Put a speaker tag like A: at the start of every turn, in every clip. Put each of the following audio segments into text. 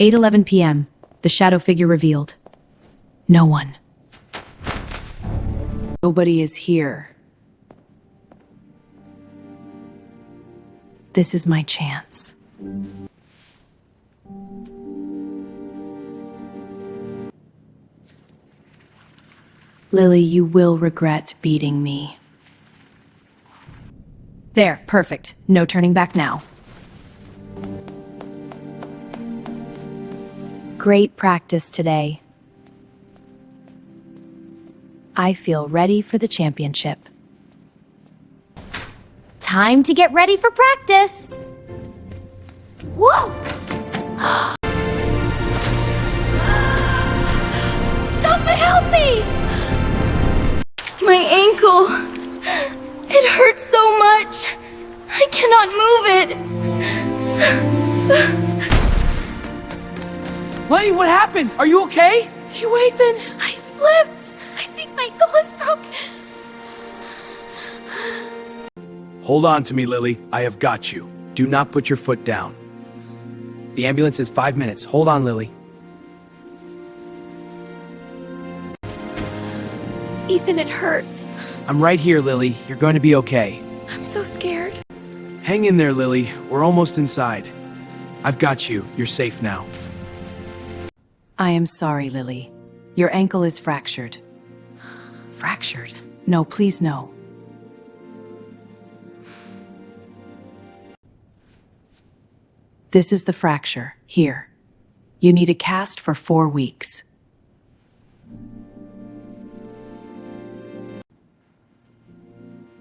A: 8:11 p.m. The shadow figure revealed. No one. Nobody is here. This is my chance. Lily, you will regret beating me. There, perfect. No turning back now. Great practice today. I feel ready for the championship.
B: Time to get ready for practice! Whoa! Someone help me! My ankle! It hurts so much! I cannot move it!
C: Lily, what happened? Are you okay?
B: You, Ethan! I slipped! I think my ankle is broken.
C: Hold on to me, Lily. I have got you. Do not put your foot down. The ambulance is 5 minutes. Hold on, Lily.
B: Ethan, it hurts.
C: I'm right here, Lily. You're going to be okay.
B: I'm so scared.
C: Hang in there, Lily. We're almost inside. I've got you. You're safe now.
A: I am sorry, Lily. Your ankle is fractured. Fractured? No, please no. This is the fracture. Here. You need a cast for 4 weeks.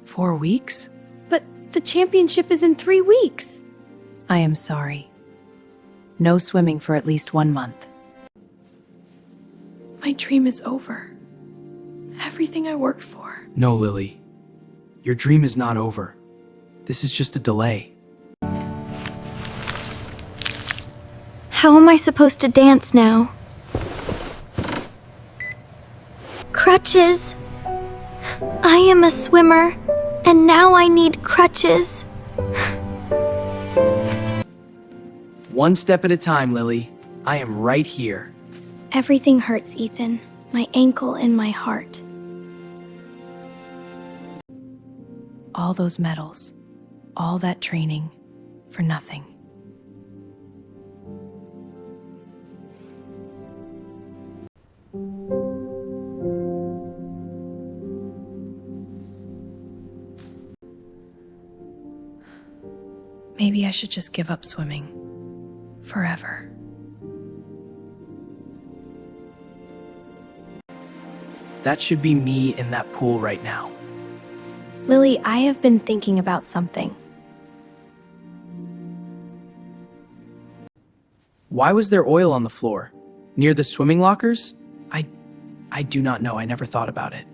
A: Four weeks?
B: But the championship is in 3 weeks.
A: I am sorry. No swimming for at least 1 month.
B: My dream is over. Everything I worked for.
C: No, Lily. Your dream is not over. This is just a delay.
B: How am I supposed to dance now? Crutches. I am a swimmer, and now I need crutches.
C: One step at a time, Lily. I am right here.
B: Everything hurts, Ethan. My ankle and my heart.
A: All those medals, all that training, for nothing. Maybe I should just give up swimming. Forever.
C: That should be me in that pool right now.
B: Lily, I have been thinking about something.
C: Why was there oil on the floor? Near the swimming lockers? I do not know. I never thought about it.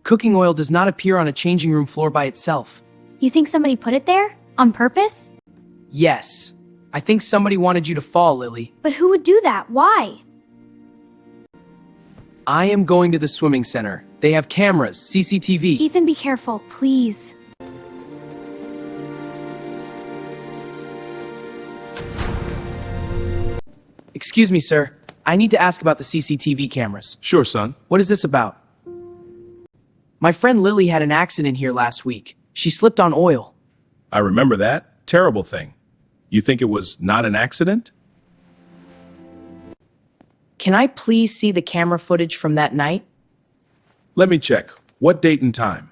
C: Cooking oil does not appear on a changing room floor by itself.
B: You think somebody put it there? On purpose?
C: Yes. I think somebody wanted you to fall, Lily.
B: But who would do that? Why?
C: I am going to the swimming center. They have cameras, CCTV.
B: Ethan, be careful, please.
C: Excuse me, sir. I need to ask about the CCTV cameras.
D: Sure, son.
C: What is this about? My friend Lily had an accident here last week. She slipped on oil.
D: I remember that. Terrible thing. You think it was not an accident?
C: Can I please see the camera footage from that night?
D: Let me check. What date and time?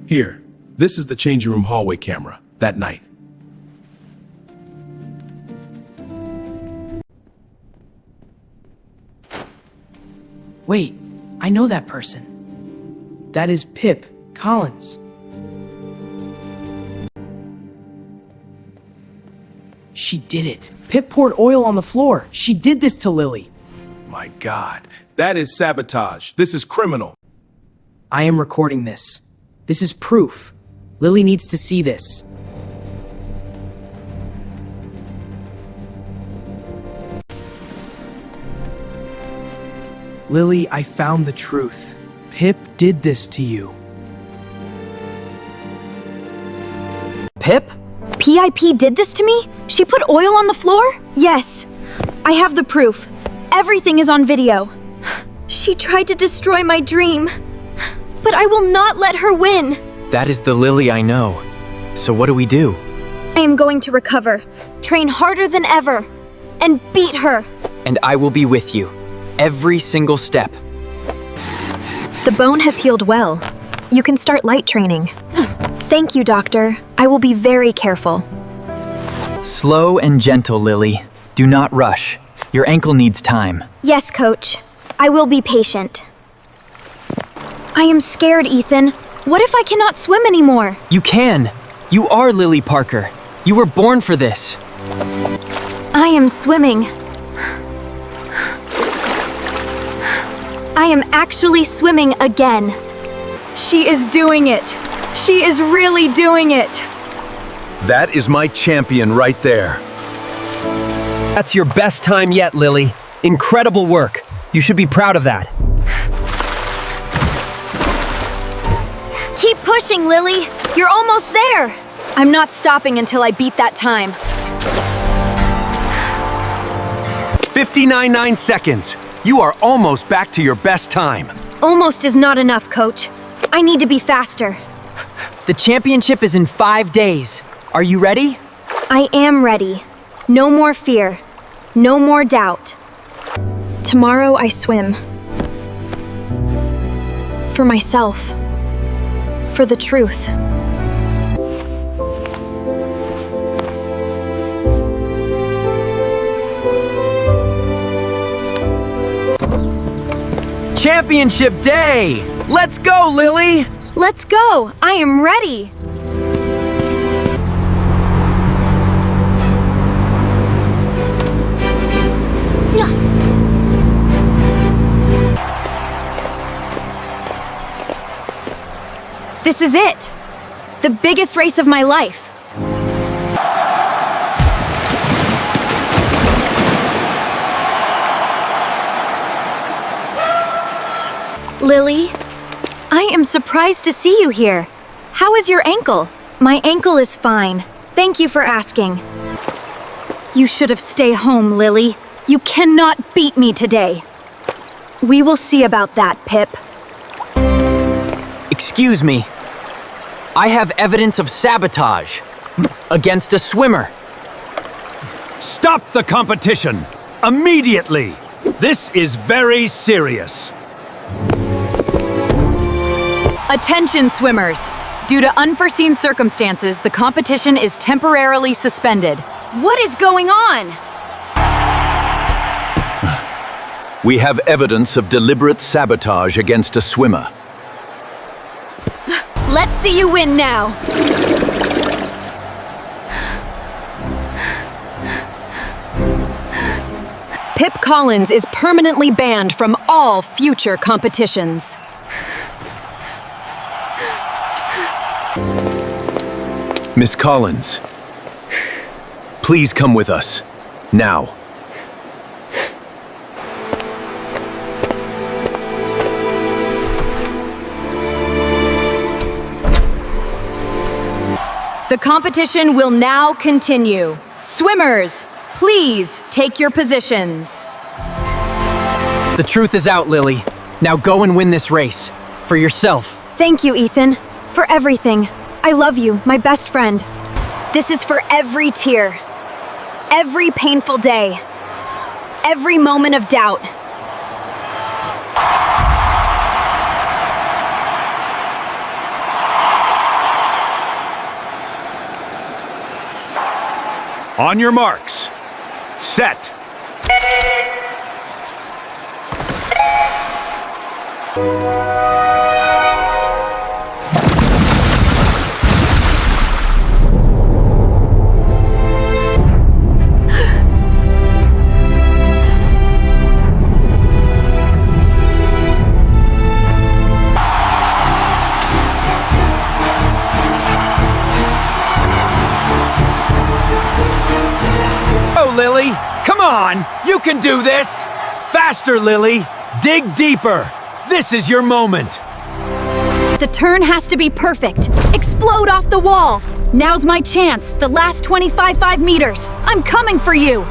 D: Here. This is the changing room hallway camera. That night.
C: Wait, I know that person. That is Pip Collins. She did it. Pip poured oil on the floor. She did this to Lily.
D: My God. That is sabotage. This is criminal.
C: I am recording this. This is proof. Lily needs to see this. Lily, I found the truth. Pip did this to you.
E: Pip?
B: PIP did this to me? She put oil on the floor? Yes. I have the proof. Everything is on video. She tried to destroy my dream. But I will not let her win.
E: That is the Lily I know. So what do we do?
B: I am going to recover, train harder than ever, and beat her.
E: And I will be with you. Every single step.
B: The bone has healed well. You can start light training. Thank you, doctor. I will be very careful.
E: Slow and gentle, Lily. Do not rush. Your ankle needs time.
B: Yes, coach. I will be patient. I am scared, Ethan. What if I cannot swim anymore?
E: You can. You are Lily Parker. You were born for this.
B: I am swimming. I am actually swimming again. She is doing it. She is really doing it.
F: That is my champion right there.
G: That's your best time yet, Lily. Incredible work. You should be proud of that.
B: Keep pushing, Lily. You're almost there. I'm not stopping until I beat that time.
F: 59.9 seconds. You are almost back to your best time.
B: Almost is not enough, coach. I need to be faster.
E: The championship is in 5 days. Are you ready?
B: I am ready. No more fear. No more doubt. Tomorrow I swim. For myself. For the truth.
E: Championship Day! Let's go, Lily!
B: Let's go! I am ready! This is it! The biggest race of my life. Lily, I am surprised to see you here. How is your ankle? My ankle is fine. Thank you for asking. You should have stayed home, Lily. You cannot beat me today. We will see about that, Pip.
E: Excuse me. I have evidence of sabotage against a swimmer.
F: Stop the competition! Immediately! This is very serious.
A: Attention, swimmers. Due to unforeseen circumstances, the competition is temporarily suspended. What is going on?
F: We have evidence of deliberate sabotage against a swimmer.
B: Let's see you win now.
A: Pip Collins is permanently banned from all future competitions.
F: Miss Collins, please come with us. Now.
A: The competition will now continue. Swimmers, please take your positions.
E: The truth is out, Lily. Now go and win this race. For yourself.
B: Thank you, Ethan, for everything. I love you, my best friend. This is for every tear, every painful day, every moment of doubt.
F: On your marks. Set. Lily, come on! You can do this! Faster, Lily! Dig deeper! This is your moment!
B: The turn has to be perfect. Explode off the wall. Now's my chance. The last 25 meters. I'm coming for you.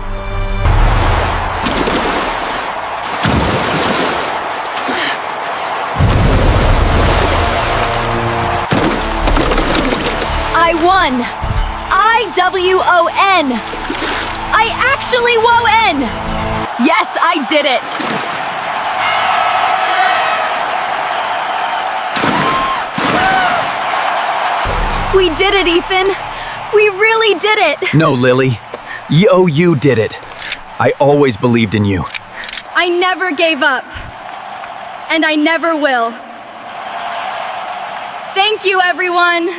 A: I won! I-W-O-N! I actually won! Yes, I did it! We did it, Ethan! We really did it!
E: No, Lily. You did it. I always believed in you.
A: I never gave up. And I never will. Thank you, everyone!